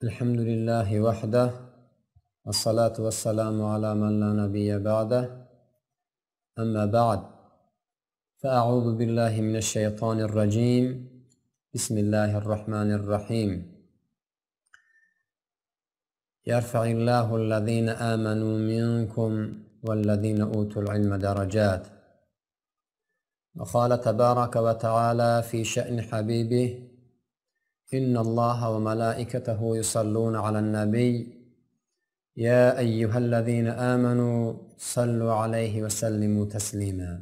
الحمد لله وحده والصلاة والسلام على من لا نبي بعده أما بعد فأعوذ بالله من الشيطان الرجيم بسم الله الرحمن الرحيم يرفع الله الذين آمنوا منكم والذين أوتوا العلم درجات. وقال تبارك وتعالى في شأن حبيبه إن الله وملائكته يصلون على النبي يا أيها الذين آمنوا صلوا عليه وسلموا تسليما.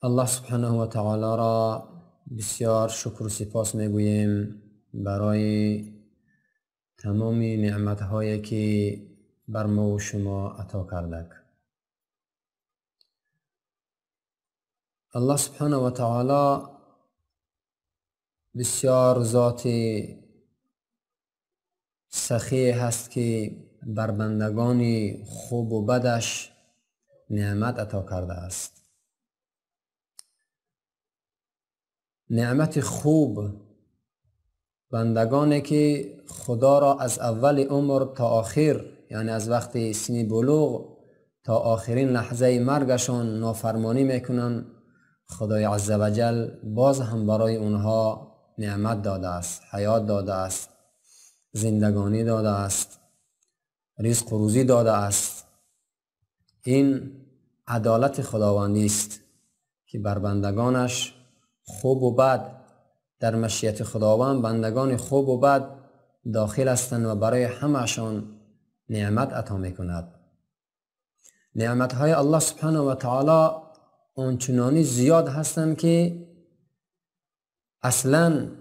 الله سبحانه و تعالی را بسیار شکر و سپاس میگوییم برای تمام نعمت‌هایی که بر ما و شما عطا کرده. الله سبحانه و تعالی بسیار ذات سخی هست که بر بندگان خوب و بدش نعمت عطا کرده است. نعمت خوب بندگانی که خدا را از اول عمر تا آخر، یعنی از وقت سن بلوغ تا آخرین لحظه مرگشان نافرمانی میکنن، خدای عزوجل باز هم برای اونها نعمت داده است، حیات داده است، زندگانی داده است، رزق و روزی داده است. این عدالت خداوندی است که بر بندگانش خوب و بد در مشیت خداوند بندگان خوب و بد داخل هستند و برای همه‌شان نعمت عطا میکند. نعمت‌های الله سبحانه و تعالی آنچنانی زیاد هستند که اصلا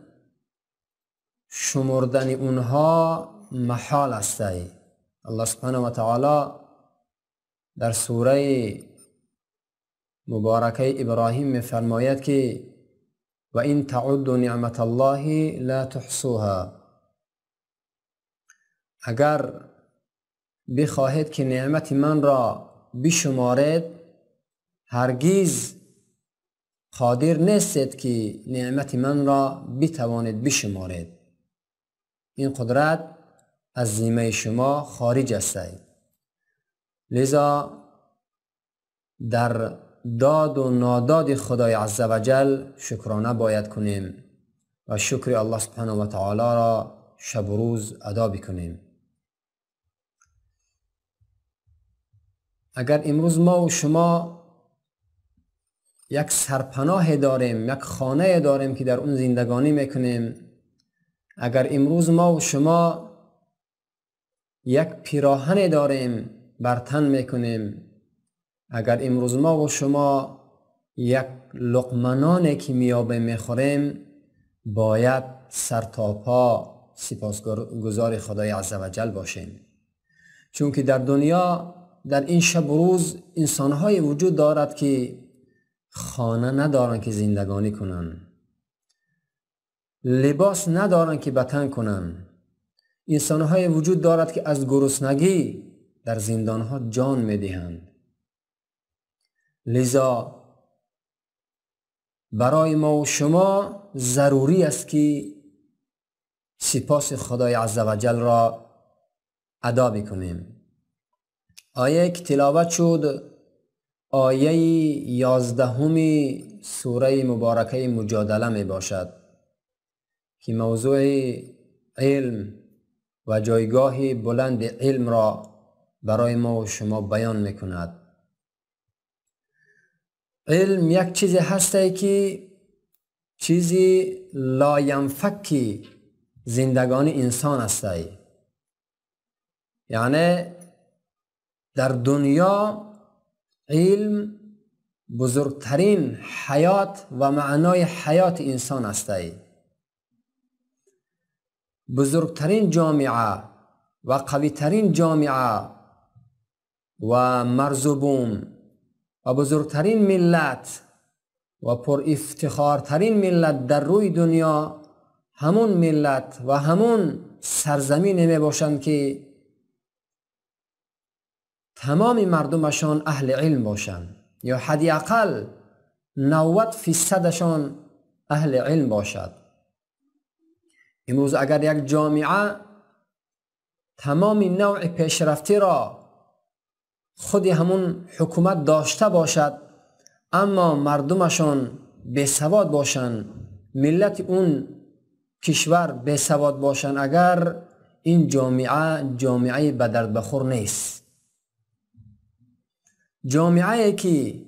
شمردن اونها محال است. الله سبحانه و تعالی در سوره مبارکه ابراهیم می‌فرماید که و این تعدوا نعمت الله لا تحصوها. اگر بخواهید که نعمت من را بشمارید هرگز قادر نیستید که نعمت من را بتوانید بشمارید. این قدرت از ذمه شما خارج است. لذا در داد و ناداد خدای عزوجل شکرانه باید کنیم و شکر الله سبحانه و تعالی را شب و روز ادا بکنیم. اگر امروز ما و شما یک سرپناه داریم، یک خانه داریم که در اون زندگانی میکنیم، اگر امروز ما و شما یک پیراهن داریم بر تن میکنیم، اگر امروز ما و شما یک لقمه نانی که میابه میخوریم، باید سر تا پا سپاسگزار خدای عزوجل باشیم. چون که در دنیا در این شب و روز انسان‌های وجود دارد که خانه ندارن که زندگانی کنن، لباس ندارن که به تن کنن. انسان‌های وجود دارد که از گرسنگی در زندان‌ها جان می‌دهند. لذا برای ما و شما ضروری است که سپاس خدای عزوجل را ادا بکنیم. آیه که تلاوت شد آیه 11 سوره مبارکه مجادله می باشد که موضوع علم و جایگاه بلند علم را برای ما و شما بیان می کند. علم یک چیزی هسته که چیزی لاینفک زندگانی انسان هسته. یعنی در دنیا علم بزرگترین حیات و معنای حیات انسان هسته. بزرگترین جامعه و قویترین جامعه و مرزبون و بزرگترین ملت و پر افتخارترین ملت در روی دنیا همون ملت و همون سرزمین می باشند که تمام مردمشان اهل علم باشند، یا حداقل 90% اهل علم باشد. امروز اگر یک جامعه تمام نوع پیشرفتی را خود همون حکومت داشته باشد اما مردمشان بیسواد باشند، ملت اون کشور بیسواد باشند، اگر این جامعه به درد بخور نیست. جامعه که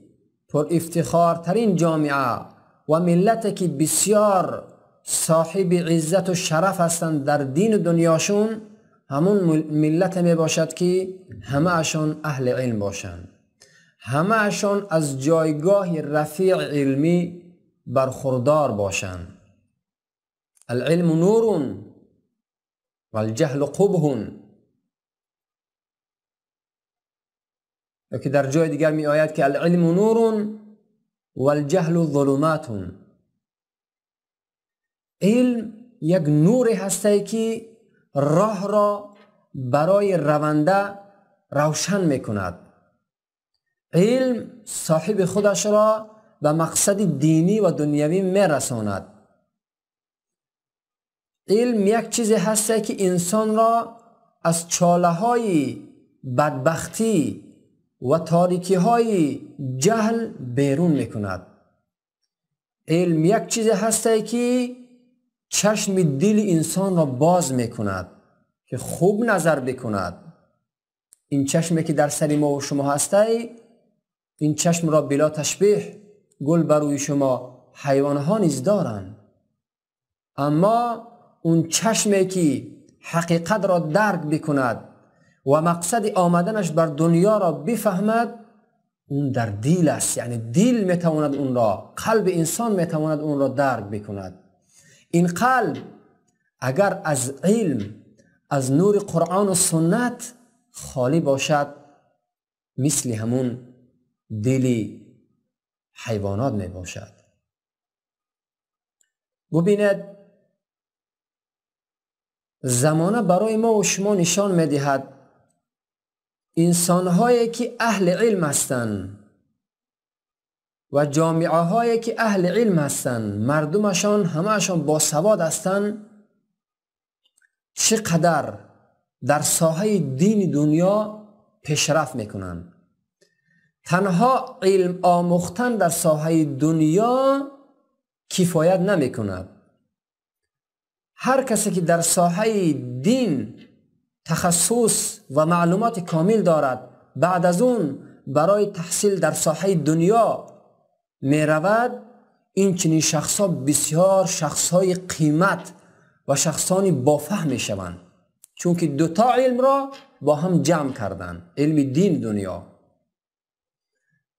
پر افتخارترین جامعه و ملت که بسیار صاحب عزت و شرف هستند در دین و دنیاشون، همون ملت می باشد که همه اشان اهل علم باشند، همه اشان از جایگاه رفیع علمی برخوردار باشند. العلم نور والجهل قبح. که در جای دیگر می آید که العلم نور والجهل ظلمات. علم یک نوری هسته که راه را برای رونده روشن می کند. علم صاحب خودش را به مقصد دینی و دنیوی می رساند. علم یک چیزی هسته که انسان را از چاله های بدبختی و تاریکی های جهل بیرون می کند. علم یک چیزی هسته که چشم دل انسان را باز می کند که خوب نظر بکند. این چشمی که در سر ما و شما هسته، این چشم را بلا تشبیه گل بروی شما حیوانها نیز دارند، اما اون چشمی که حقیقت را درک بکند و مقصد آمدنش بر دنیا را بفهمد، اون در دل است. یعنی دل میتواند اون را، قلب انسان میتواند اون را درک بکند. این قلب اگر از علم، از نور قرآن و سنت خالی باشد، مثل همون دل حیوانات می باشد. ببینید زمانه برای ما و شما نشان می دهد انسان‌هایی که اهل علم هستند و جامعه هایی که اهل علم هستند، مردمشان همهشان باسواد هستند، چقدر در ساحه دین دنیا پیشرفت میکنند. تنها علم آموختن در ساحه دنیا کفایت نمیکند. هر کسی که در ساحه دین تخصص و معلومات کامل دارد، بعد از اون برای تحصیل در ساحه دنیا می رود، این چنین شخصا بسیار شخصای قیمت و شخصانی بافهم می شوند، چون که دوتا علم را با هم جمع کردن، علم دین دنیا.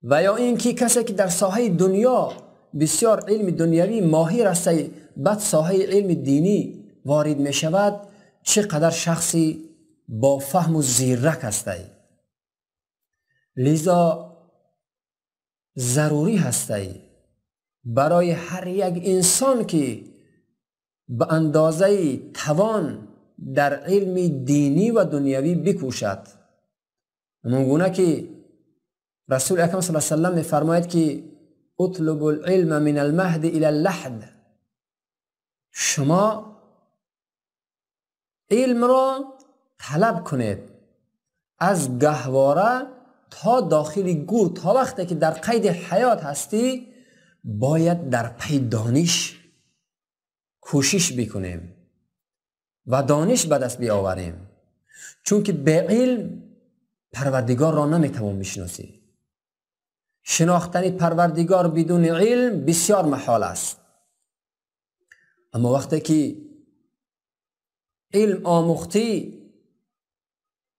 و یا این که کسی که در ساحه دنیا بسیار علم دنیوی ماهر است، بعد ساحه علم دینی وارد می شود، چقدر شخصی با فهم و زیرک است. لذا ضروری است برای هر یک انسان که به اندازه توان در علم دینی و دنیوی بکوشد. همونگونه که رسول اکرم صلی الله علیه و سلم می‌فرماید که اطلب العلم من المهد الى اللحد. شما علم را طلب کنید از گهواره تا داخل گور. تا وقتی که در قید حیات هستی باید در پی دانش کوشش بکنیم و دانش به دست بیاوریم، چون که به علم پروردگار را نمیتوان بشناسی. شناختن پروردگار بدون علم بسیار محال است. اما وقتی که علم آموختی،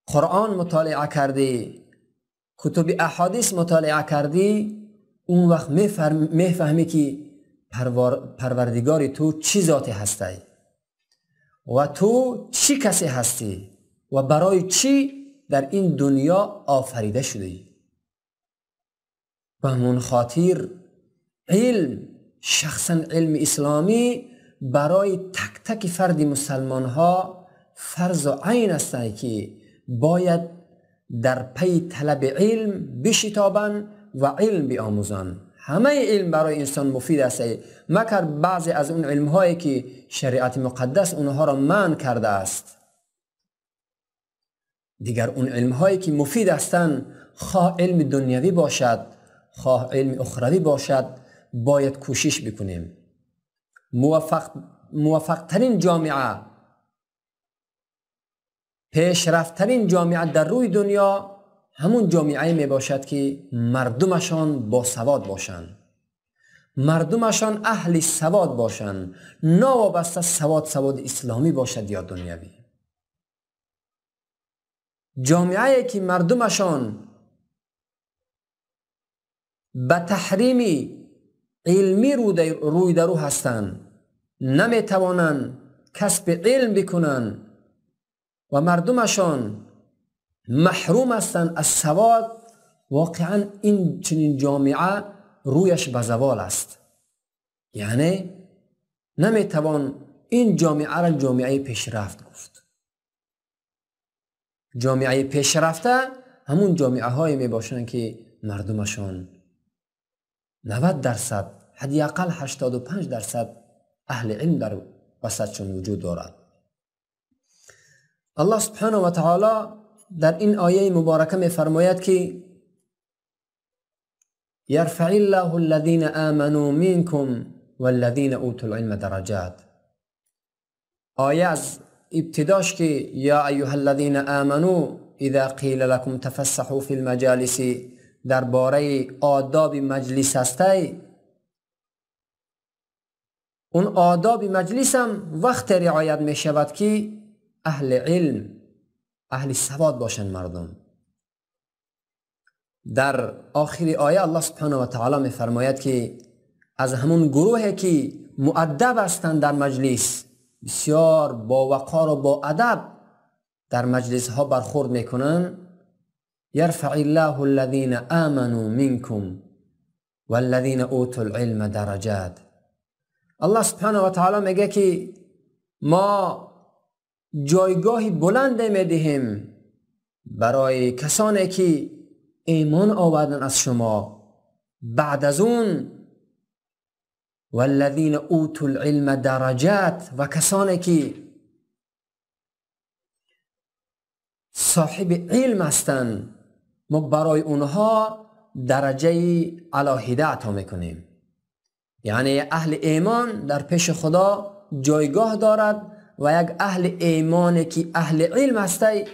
قرآن مطالعه کردی، کتب احادیث مطالعه کردی، اون وقت میفهمی که پروردگار تو چی ذاتی هستی و تو چی کسی هستی و برای چی در این دنیا آفریده شدی. به همون خاطر علم، شخصا علم اسلامی، برای تک تک فرد مسلمان ها فرض و عین است که باید در پی طلب علم بشتابند و علم بیاموزند. همه علم برای انسان مفید است، مگر بعضی از اون علم هایی که شریعت مقدس اونها را منع کرده است. دیگر اون علم هایی که مفید هستند، خواه علم دنیوی باشد خواه علم اخروی باشد، باید کوشش بکنیم. موفق ترین جامعه، پیشرفت‌ترین جامعه در روی دنیا همون جامعه می باشد که مردمشان با سواد باشند، مردمشان اهل سواد باشند، نوابسته سواد اسلامی باشد یا دنیوی. جامعه که مردمشان به تحریم علمی روی درو هستند، نمی توانند کسب علم بکنند و مردمشان محروم هستند از سواد، واقعا این چنین جامعه رویش به زوال است. یعنی نمی توان این جامعه را جامعه پیشرفت گفت. جامعه پیشرفته همون جامعه های می باشند که مردمشان 90%، حداقل 85% اهل علم در وسطشون وجود دارد. الله سبحانه و تعالی در این آیه مبارکه می فرماید که یرفع الله الذین آمنوا منکم والذین اوتوا العلم درجات. آیه از ابتداش که یا ایها الذین آمنوا اذا قیل لكم تفسحوا فی المجالس درباره آداب مجلس هستی. اون آداب مجلس هم وقت رعایت می شود که اهل علم، اهل سواد باشند مردم. در آخر آیه الله سبحانه و تعالی می فرماید که از همون گروهی که مؤدب هستند در مجلس، بسیار با وقار و با ادب در مجلس ها برخورد میکنن، یرفع الله الذین آمنوا منکم والذین اوتوا العلم درجات. الله سبحانه و تعالی میگه که ما جایگاهی بلند میدهیم برای کسانی که ایمان آوردن از شما، بعد از اون والذین اوتوا العلم درجات، و کسانی که صاحب علم هستند ما برای اونها درجه علاهیده عطا میکنیم. یعنی اهل ایمان در پیش خدا جایگاه دارد و یک اهل ایمان که اهل علم هستی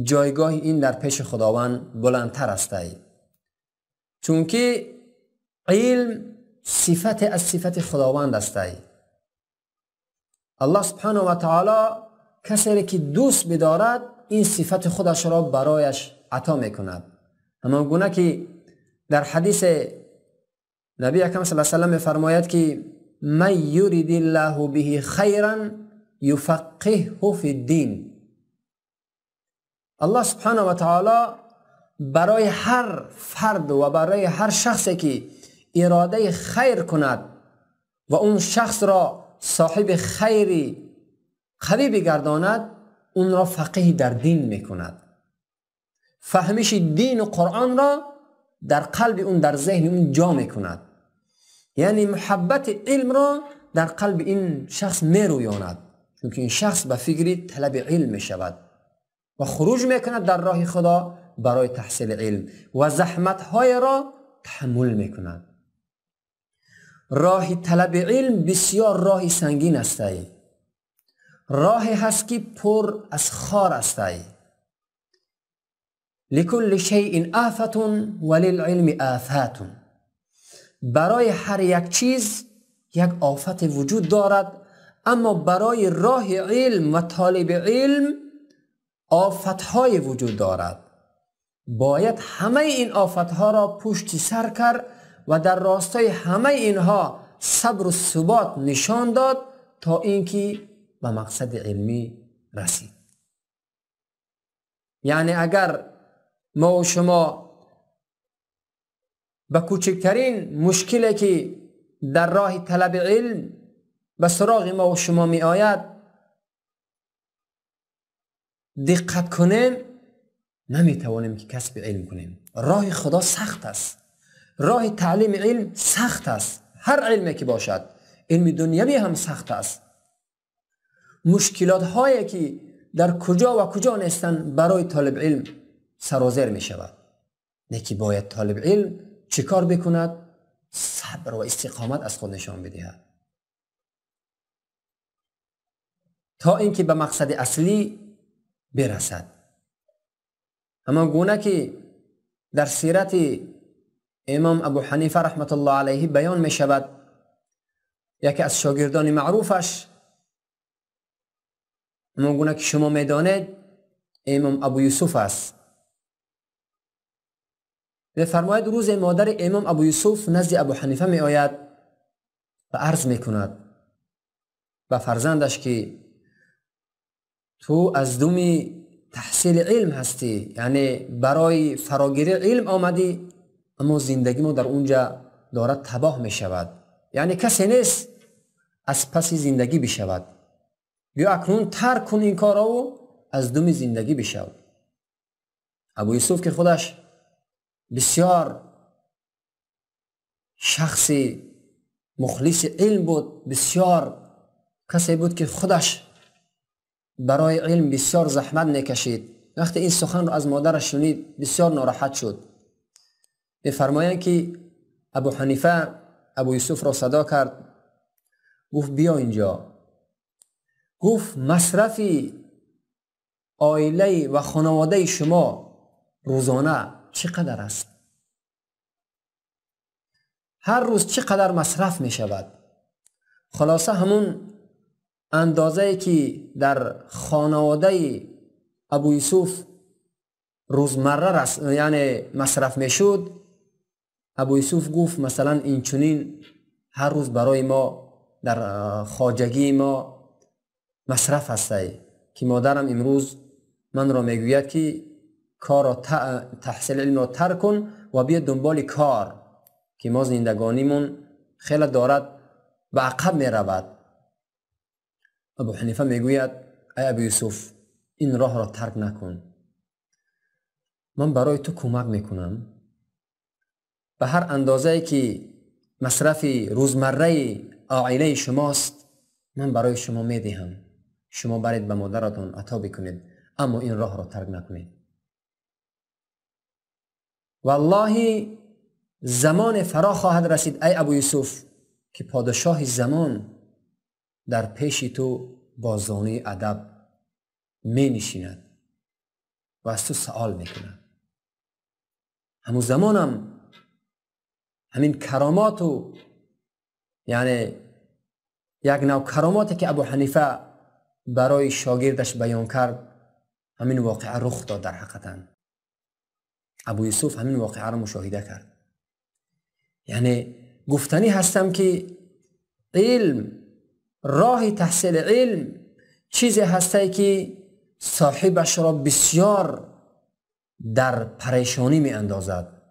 جایگاه این در پیش خداوند بلندتر هستی، چون که علم صفت از صفت خداوند هستی. الله سبحانه و تعالی کسی که دوست بدارد این صفت خودش را برایش عطا میکند. همان گونه که در حدیث نبی اکرم صلی الله علیه و آله فرماید که من یرید الله به خیرا یفقهه فی الدین. الله سبحانه و تعالی برای هر فرد و برای هر شخصی که اراده خیر کند و اون شخص را صاحب خیری قوی بگرداند، اون را فقیه در دین میکند. فهمش دین و قرآن را در قلب اون، در ذهن اون جا میکند. یعنی محبت علم را در قلب این شخص میرویاند، چون که این شخص به فکر طلب علم میشود و خروج میکند در راه خدا برای تحصیل علم و زحمت های را تحمل میکند. راه طلب علم بسیار راه سنگین است، راهی هست که پر از خار است. لکل شیء آفة وللعلم آفات. برای هر یک چیز یک آفت وجود دارد، اما برای راه علم و طالب علم آفتهای وجود دارد. باید همه این آفتها را پشت سر کرد و در راستای همه اینها صبر و ثبات نشان داد تا اینکه به مقصد علمی رسید. یعنی اگر ما و شما به کوچکترین مشکلی که در راه طلب علم به سراغ ما و شما می آید دقت کنیم، نمی توانیم که کسب علم کنیم. راه خدا سخت است، راه تعلیم علم سخت است. هر علمی که باشد، علم دنیوی هم سخت است. مشکلات هایی که در کجا و کجا نیستن برای طالب علم سرازیر می شود. یکی باید طالب علم چه کار بکند؟ صبر و استقامت از خود نشان بدهد تا اینکه به مقصد اصلی برسد. همان گونه که در سیرت امام ابو حنیفه رحمت الله علیه بیان می شود، یکی از شاگردان معروفش، همان گونه که شما می دانید، امام ابو یوسف است. فرماید روز مادر امام ابو یوسف نزد ابو حنیفه می آید و عرض می کند به فرزندش که تو از دم تحصیل علم هستی، یعنی برای فراگیری علم آمدی، اما زندگی ما در اونجا دارد تباه می شود، یعنی کسی نیست از پس زندگی بشود. بیا اکنون ترک کن این کار و از دم زندگی بشو. ابو یوسف که خودش بسیار شخصی مخلص علم بود، بسیار کسی بود که خودش برای علم بسیار زحمت نکشید، وقتی این سخن رو از مادرش شنید بسیار ناراحت شد. می‌فرمایند که ابو حنیفه ابو یوسف را صدا کرد، گفت بیا اینجا. گفت مصرف عائله و خانواده شما روزانه چقدر است؟ هر روز چقدر مصرف می شود؟ خلاصه همون اندازه‌ای که در خانواده ابو یوسف روزمره یعنی مصرف می شد، ابو یوسف گفت مثلا این چنین هر روز برای ما در خواجگی ما مصرف هسته که مادرم امروز من را میگوید که کار را تحصیل علم را ترک کن و بیا دنبال کار که ما زندگانیمون خیلی دارد به عقب می رود. ابو حنیفه میگوید ای ابو یوسف این راه را ترک نکن، من برای تو کمک میکنم، به هر اندازه‌ای که مصرف روزمره عائله شماست من برای شما میدهم، شما برید به مادرتون عطا بکنید، اما این راه را ترک نکنید. والله زمان فرا خواهد رسید ای ابو یوسف که پادشاه زمان در پیش تو با زانوی ادب می نشیند و از تو سوال میکند. همون زمانم همین کرامات و یعنی یک نوع کراماتی که ابو حنیفه برای شاگردش بیان کرد همین واقعه رخ داد. در حقیقت ابو یوسف همین واقعه را مشاهده کرد. یعنی گفتنی هستم که علم، راه تحصیل علم چیزی هسته که صاحبش را بسیار در پریشانی می اندازد.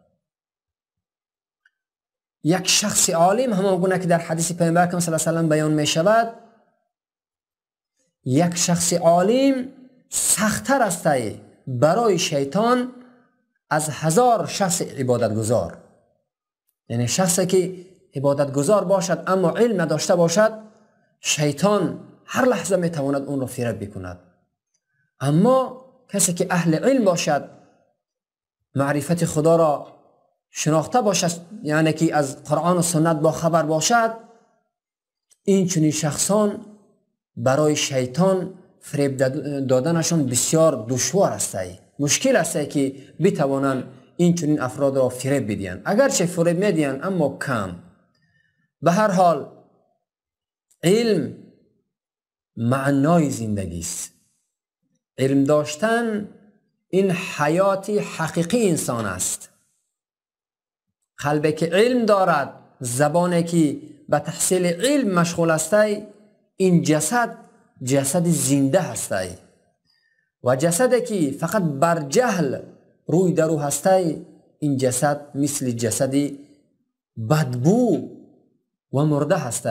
یک شخص عالم همان گونه که در حدیث پیامبر اکرم صلی الله علیه و آله بیان می شود، یک شخص عالم سخت‌تر است برای شیطان از 1000 شخص عبادت گزار. یعنی شخصی که عبادت گزار باشد اما علم نداشته باشد، شیطان هر لحظه می تواند اون را فریب بکند. اما کسی که اهل علم باشد، معرفت خدا را شناخته باشد، یعنی که از قرآن و سنت با خبر باشد، این چنین شخصان برای شیطان فریب دادنشان بسیار دشوار است. مشکل است که بتوانند این چنین افراد را فریب بدهند. اگرچه فریب میدهند اما کم. به هر حال علم معنای زندگی است. علم داشتن این حیات حقیقی انسان است. قلبی که علم دارد، زبانی که به تحصیل علم مشغول است، این جسد زنده است. و جسدی که فقط بر جهل روی درو هست، این جسد مثل جسدی بدبو و مرده هست.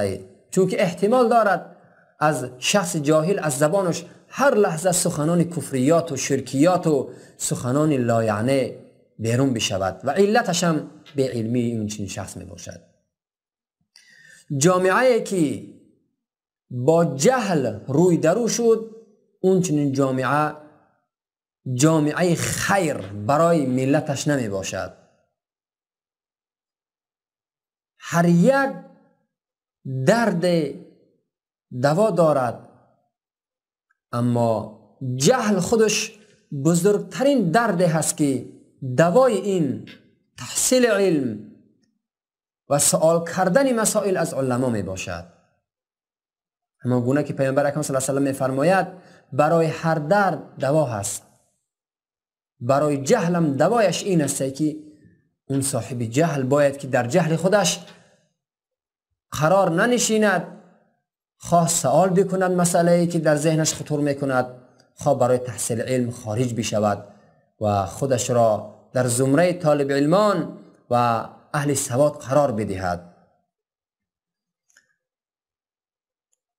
چون که احتمال دارد از شخص جاهل از زبانش هر لحظه سخنان کفریات و شرکیات و سخنان لایعنی بیرون بشود و علتش هم به علمی اون چنین شخص می باشد. جامعه که با جهل روی درو شد، اون چنین جامعه خیر برای ملتش نمی باشد. هر یک درد دوا دارد، اما جهل خودش بزرگترین درد هست که دوای این تحصیل علم و سوال کردن مسائل از علما می باشد. همان گونه که پیامبر اکرم صلی الله علیه و سلم می فرماید برای هر درد دوا هست. برای جهلم دوایش این است که اون صاحب جهل باید که در جهل خودش قرار ننشیند، خواه سوال بکند مسئله‌ای که در ذهنش خطور میکند، خواه برای تحصیل علم خارج بشود و خودش را در زمره طالب علمان و اهل سواد قرار بدهد.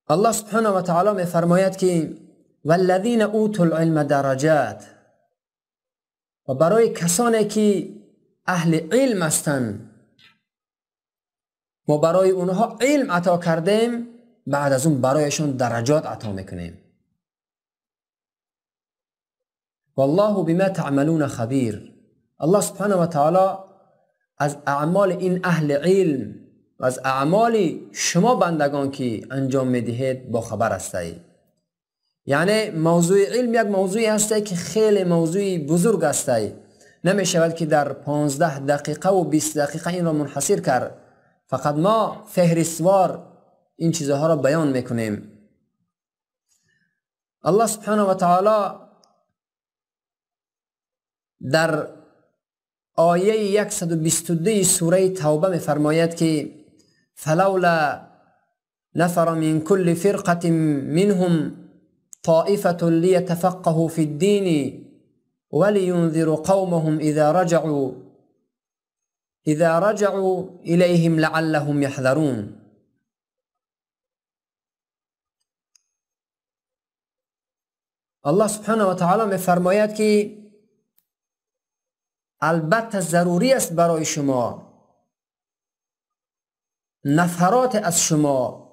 الله سبحانه و تعالی می فرماید که والذین اوتوا العلم درجات، و برای کسانی که اهل علم هستند ما برای اونها علم عطا کردیم، بعد از اون برایشون درجات عطا میکنیم. والله بما تعملون خبیر. الله سبحانه و تعالی از اعمال این اهل علم و از اعمال شما بندگان که انجام میدهید با خبر هستید. یعنی موضوع علم یک موضوعی هسته که خیلی موضوعی بزرگ هسته، نمی شود که در 15 دقیقه و 20 دقیقه این را منحصر کرد. فقط ما فهرستوار این چیزها را بیان میکنیم. الله سبحانه و تعالی در آیه 122 سوره توبه می فرماید که فلولا نفر من كل فرقة منهم طائفة ليتفقهوا في الدين ولينذروا قومهم إذا رجعوا إليهم لعلهم يحذرون. الله سبحانه و تعالی می فرماید که البته ضروری است برای شما نفرات از شما،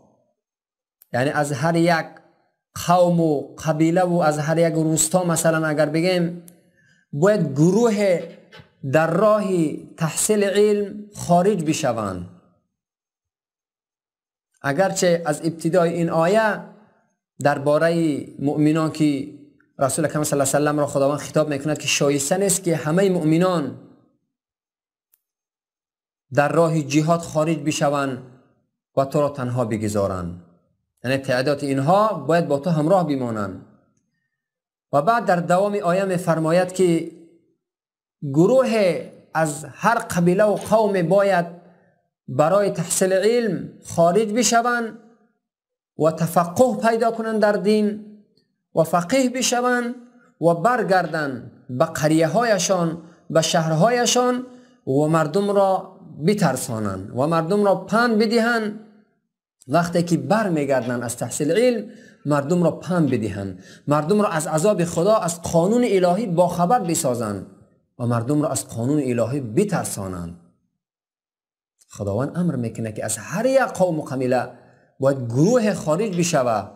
یعنی از هر یک قوم و قبیله و از هر یک روستا مثلا اگر بگیم، باید گروه در راه تحصیل علم خارج بشوند. اگرچه از ابتدای این آیه درباره مؤمنان که رسول اکرم صلی الله علیه و سلم را خداوند خطاب میکند که شایسته نیست که همه مؤمنان در راه جهاد خارج بشوند و تو را تنها بگذارند، یعنی تعداد اینها باید با تو همراه بمانند. و بعد در دوام آیه می فرماید که گروه از هر قبیله و قوم باید برای تحصیل علم خارج بشوند و تفقه پیدا کنند در دین و فقیه بشوند و برگردند به قریه هایشان، به شهرهایشان و مردم را بترسانند و مردم را پند بدهند. وقتی که بر میگردند از تحصیل علم، مردم را پند بدهند، مردم را از عذاب خدا، از قانون الهی باخبر بسازند و مردم را از قانون الهی بترسانند. خداوند امر میکنه که از هر یک قوم و قبیله باید گروه خارج بشوه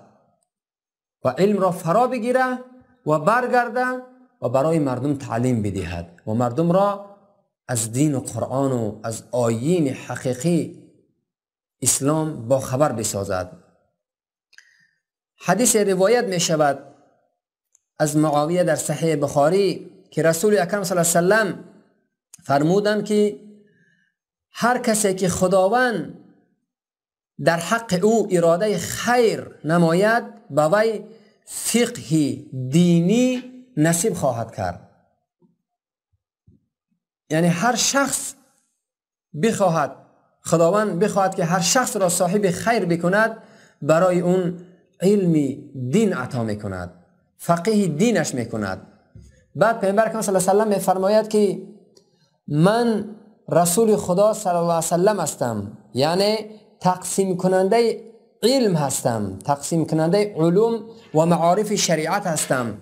و علم را فرا بگیره و برگرده و برای مردم تعلیم بدهد و مردم را از دین و قرآن و از آیین حقیقی اسلام با خبر بسازد. حدیث روایت می شود از معاویه در صحیح بخاری که رسول اکرم صلی الله علیه و سلم فرمودند که هر کسی که خداوند در حق او اراده خیر نماید، به وی فقه دینی نصیب خواهد کرد. یعنی هر شخص بخواهد، خداوند بخواهد که هر شخص را صاحب خیر بکند، برای اون علمی دین عطا میکند، فقه دینش میکند. بعد پیامبر اکرم صلی الله علیه و سلم میفرماید که من رسول خدا صلی الله علیه و سلم هستم، یعنی تقسیم کننده علم هستم، تقسیم کننده علوم و معارف شریعت هستم،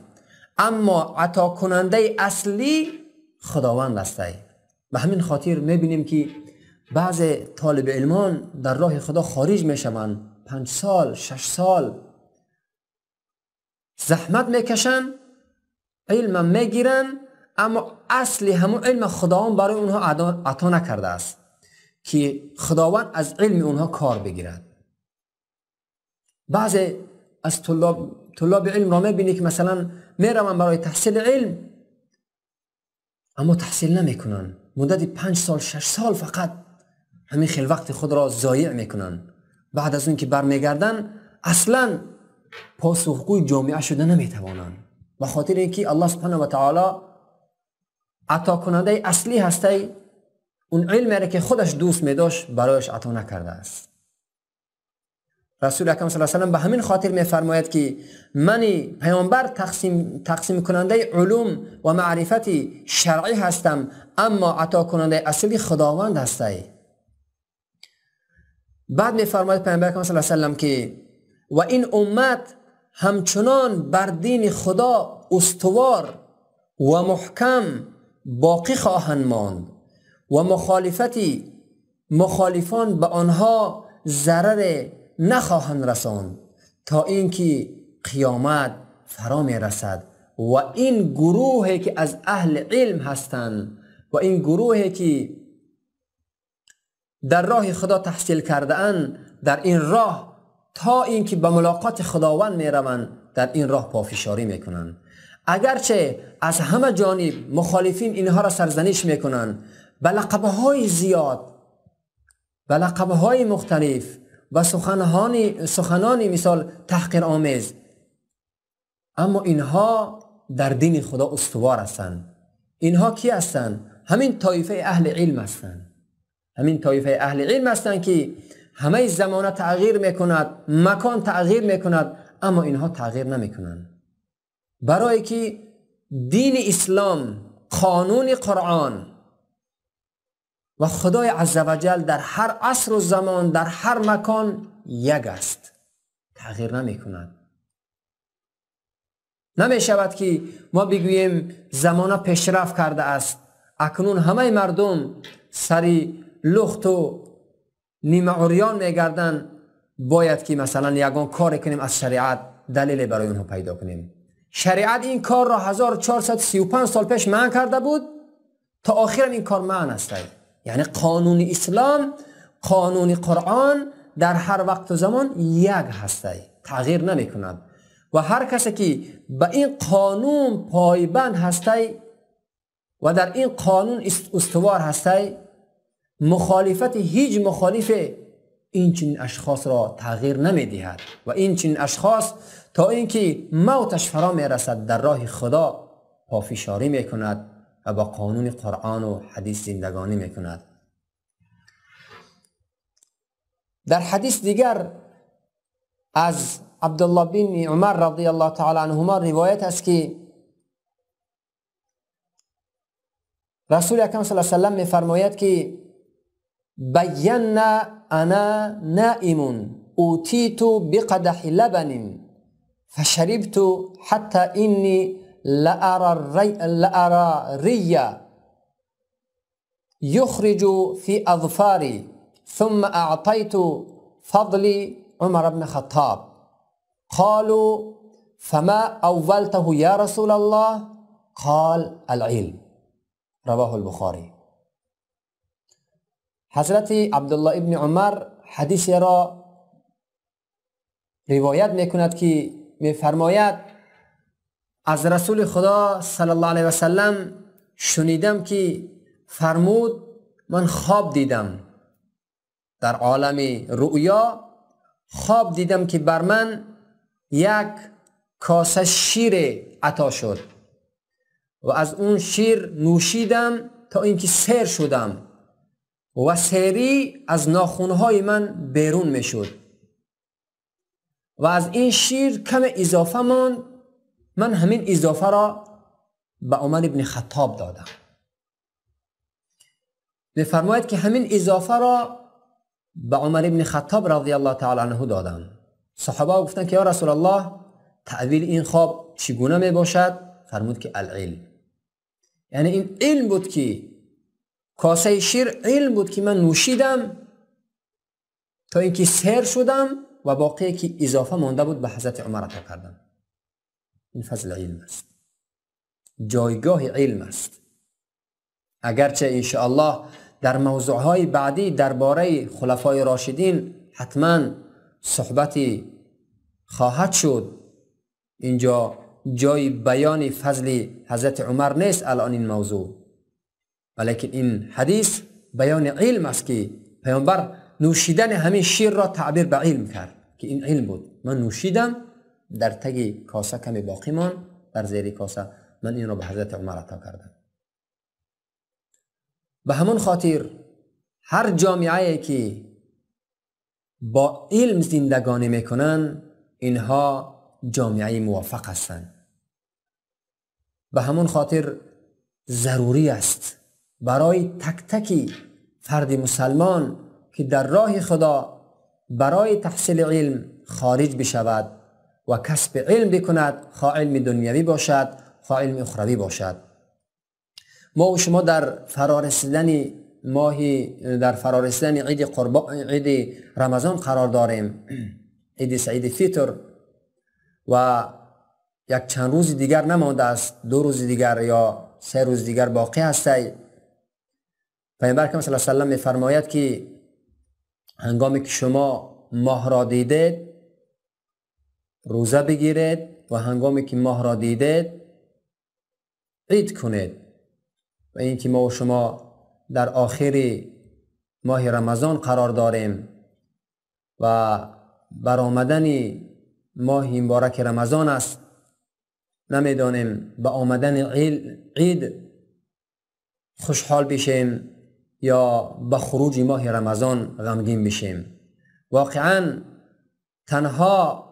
اما عطا کننده اصلی خداوند است. به همین خاطر میبینیم که بعض طالب علمان در راه خدا خارج میشوند، 5 سال 6 سال زحمت میکشن، علم میگیرن، اما اصلی همون علم خداوند برای اونها عطا نکرده است که خداوند از علم اونها کار بگیرد. بعضی از طلاب علم را میبینی که مثلا میروند برای تحصیل علم اما تحصیل نمیکنن، مدت 5 سال 6 سال فقط همین خیلی وقت خود را ضایع میکنن. بعد از اون که برمیگردن اصلا پاسخگوی جامعه شده نمیتوانند، به خاطر اینکه الله سبحانه و تعالی عطا کننده اصلی هسته اون علمی را که خودش دوست می‌داشت برایش عطا نکرده است. رسول اکرم صلی الله علیه و سلم به همین خاطر می‌فرماید که من پیامبر تقسیم کننده علوم و معرفت شرعی هستم، اما عطا کننده اصلی خداوند هسته. بعد می‌فرماید پیامبر اکرم صلی الله علیه و سلم که و این امت همچنان بر دین خدا استوار و محکم باقی خواهند ماند و مخالفان به آنها ضرر نخواهند رساند تا اینکه قیامت فرا می رسد. و این گروهی که از اهل علم هستند و این گروهی که در راه خدا تحصیل کرده اند در این راه تا اینکه به ملاقات خداوند می روند در این راه پافشاری می کنند. اگرچه از همه جانب مخالفین اینها را سرزنش میکنن به لقبهای زیاد، به لقبهای مختلف و سخنانی مثال تحقیر آمیز، اما اینها در دین خدا استوار هستند. اینها کی هستند؟ همین طایفه اهل علم هستند. همین طایفه اهل علم هستند که همه زمان تغییر میکند، مکان تغییر میکند، اما اینها تغییر نمیکنند. برای که دین اسلام، قانون قرآن و خدای عزوجل در هر عصر و زمان در هر مکان یک است، تغییر نمی کند. نمی شود که ما بگوییم زمان پیشرفت کرده است، اکنون همه مردم سری لخت و نیمه عریان می گردن، باید که مثلا یگان کار کنیم از شریعت دلیل برای اونها پیدا کنیم. شریعت این کار را 1435 سال پیش منع کرده بود، تا آخر این کار منع است. یعنی قانون اسلام، قانون قرآن در هر وقت و زمان یک هسته، تغییر نمی کند. و هر کسی که به این قانون پایبند هسته و در این قانون استوار هسته، مخالفت هیچ مخالف این چنین اشخاص را تغییر نمی دهد و این چنین اشخاص تا اینکه موتش فرا می رسد در راه خدا پافشاری می کند و با قانون قرآن و حدیث زندگانی می کند. در حدیث دیگر از عبدالله بن عمر رضی الله تعالی عنهما روایت است که رسول اکرم صلی الله علیه و سلم می فرماید که بینا انا نائم اوتیت بقدح لبن فشربت حتى إني لأرى ريا يخرج في أظفاري ثم أعطيت فضلي عمر بن الخطاب. قالوا فما أولته يا رسول الله؟ قال العلم. رواه البخاري. حضرت عبدالله ابن عمر حدیث را روایت میکند که میفرماید از رسول خدا صلی الله علیه و سلم شنیدم که فرمود من خواب دیدم، در عالم رؤیا خواب دیدم که بر من یک کاسه شیر عطا شد و از اون شیر نوشیدم تا اینکه سیر شدم و سیری از ناخنهای من بیرون می شد و از این شیر کم اضافه ماند. من همین اضافه را به عمر ابن خطاب دادم. می‌فرماید که همین اضافه را به عمر ابن خطاب رضی الله تعالی عنه دادم. صحابه گفتن که یا رسول الله تعبیر این خواب چگونه می باشد؟ فرمود که العلم. یعنی این علم بود که کاسه شیر علم بود که من نوشیدم تا اینکه سیر شدم و باقی که اضافه مانده بود به حضرت عمر عطا کردم. این فضل علم است، جایگاه علم است. اگرچه انشاءالله در موضوعهای بعدی درباره خلفای راشدین حتما صحبتی خواهد شد. اینجا جای بیان فضل حضرت عمر نیست الان این موضوع، ولیکن این حدیث بیان علم است که پیامبر نوشیدن همین شیر را تعبیر به علم کرد که این علم بود. من نوشیدم، در تگ کاسه کمی باقی مان، در زیر کاسه من این را به حضرت عمر عطا کردم. به همون خاطر هر جامعه‌ای که با علم زندگانی میکنن اینها جامعه موفق هستند. به همون خاطر ضروری است برای تک تک فرد مسلمان که در راه خدا برای تحصیل علم خارج بشود و کسب علم بکند، خواه علم دنیوی باشد خواه علم اخروی باشد. ما و شما در فرارسیدن عید رمضان قرار داریم، عید سعید فطر، و یک چند روز دیگر نمانده است، 2 روز دیگر یا 3 روز دیگر باقی هستی. پیامبر اکرم صلی الله علیه و سلم می‌فرماید که هنگامی که شما ماه را دیدید روزه بگیرید و هنگامی که ماه را دیدید عید کنید. و اینکه ما و شما در آخر ماه رمضان قرار داریم و برآمدن ماه مبارک رمضان است، نمیدانیم به آمدن عید خوشحال بشیم یا به خروج ماه رمضان غمگین بشیم. واقعا تنها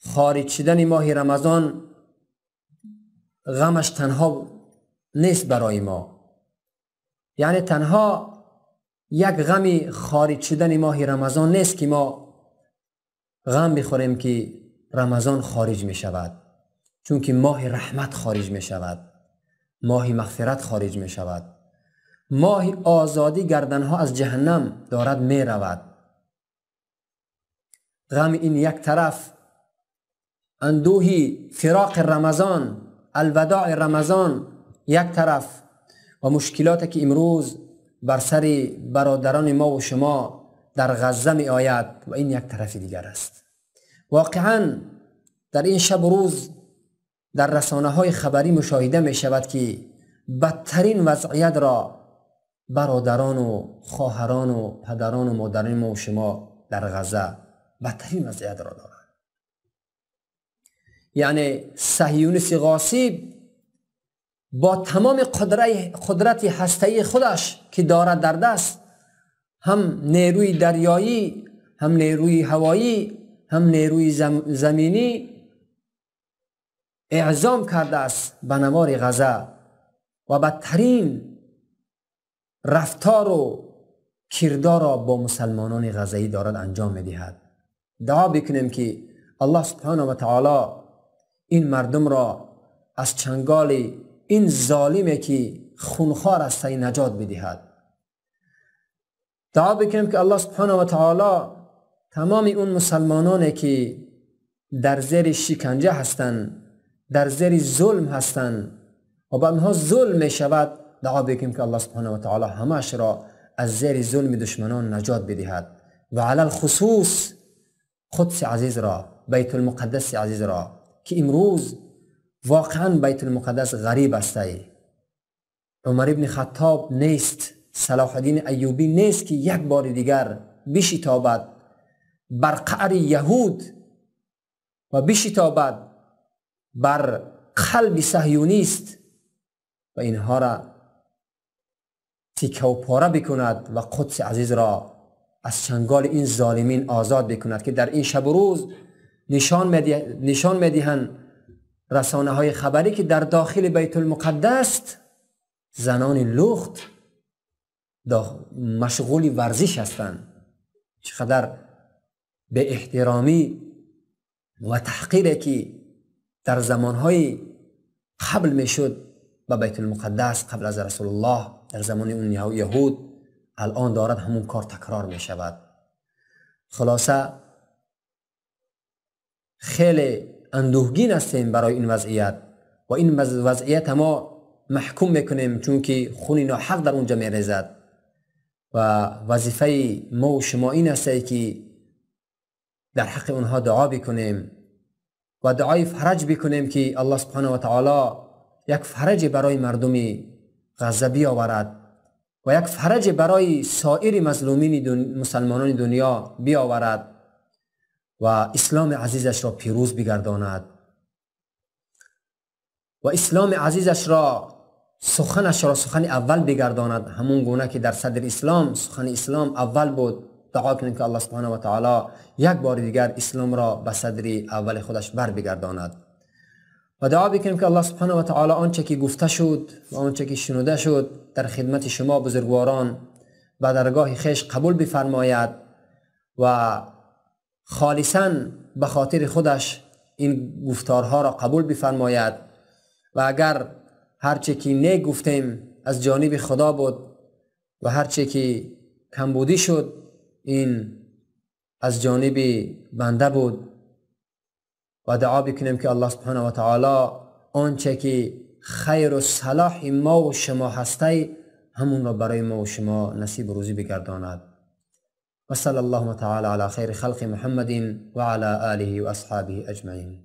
خارج شدن ماه رمضان غمش تنها نیست برای ما، یعنی تنها یک غم خارج شدن ماه رمضان نیست که ما غم بخوریم که رمضان خارج می شود، چون که ماه رحمت خارج می شود، ماه مغفرت خارج می شود، ماه آزادی گردنها از جهنم دارد می رود. غم این یک طرف، اندوهی فراق رمضان، الوداع رمضان یک طرف، و مشکلاتی که امروز بر سر برادران ما و شما در غزه می آید و این یک طرف دیگر است. واقعا در این شب و روز در رسانه های خبری مشاهده می شود که بدترین وضعیت را برادران و خواهران و پدران و مادران ما و شما در غزه بدترین وضعیت را دارند. یعنی صهیونیست غاصب با تمام قدرت هسته‌ای خودش که دارد در دست، هم نیروی دریایی، هم نیروی هوایی، هم نیروی زمینی، اعزام کرده است به نوار غزه و بدترین رفتار و کردار را با مسلمانان غزه‌ای دارد انجام می‌دهد. دعا بکنیم که الله سبحانه و تعالی این مردم را از چنگال این ظالمی که خونخوار است نجات بدهد. دعا بکنیم که الله سبحانه و تعالی تمام اون مسلمانانی که در زیر شکنجه هستند، در زیر ظلم هستند و به آنها ظلم می شود، دعا بکنیم که الله سبحانه و تعالی همش را از زیر ظلم دشمنان نجات بدهد و علی الخصوص قدس عزیز را، بیت المقدس عزیز را که امروز واقعا بیت المقدس غریب است. عمر ابن خطاب نیست، صلاح الدین ایوبی نیست که یک بار دیگر بشتابد بر قعر یهود و بشتابد بر قلب صهیونیست و اینها را تیکه و پاره بکند و قدس عزیز را از چنگال این ظالمین آزاد بکند که در این شب و روز نشان میدهند رسانه های خبری که در داخل بیت المقدس زنان لخت مشغول ورزش هستند. چقدر به احترامی و تحقیری که در زمانهای قبل میشد به بیت المقدس قبل از رسول الله در زمان اون یهود، الان دارد همون کار تکرار می شود. خلاصه خیلی اندوهگین هستیم برای این وضعیت و این وضعیت ما محکوم میکنیم چون که خون ناحق در اونجا میریزد و وظیفه ما و شما این است که در حق اونها دعا بکنیم و دعای فرج بکنیم که الله سبحانه و تعالی یک فرج برای مردم غزه بیاورد و یک فرج برای سایر مظلومین مسلمانان دنیا بیاورد و اسلام عزیزش را پیروز بگرداند و اسلام عزیزش را سخنش را سخن اول بگرداند، همون گونه که در صدر اسلام سخن اسلام اول بود. دعا کنیم که الله سبحانه و تعالی یک بار دیگر اسلام را به صدر اول خودش بر بگرداند و دعا بکنیم که الله سبحانه و تعالی آنچه که گفته شد و آنچه که شنوده شد در خدمت شما بزرگواران به درگاه خویش قبول بفرماید و خالصاً به خاطر خودش این گفتارها را قبول بفرماید و اگر هرچه که نیک گفتیم از جانب خدا بود و هرچه که کمبودی شد این از جانب بنده بود و دعا بکنیم که الله سبحانه و تعالی آنچه که خیر و صلاح ما و شما هستی همون را برای ما و شما نصیب و روزی بگرداند. و صلی الله تعالی علی خیر خلق محمد و علی آله و اصحابه اجمعین.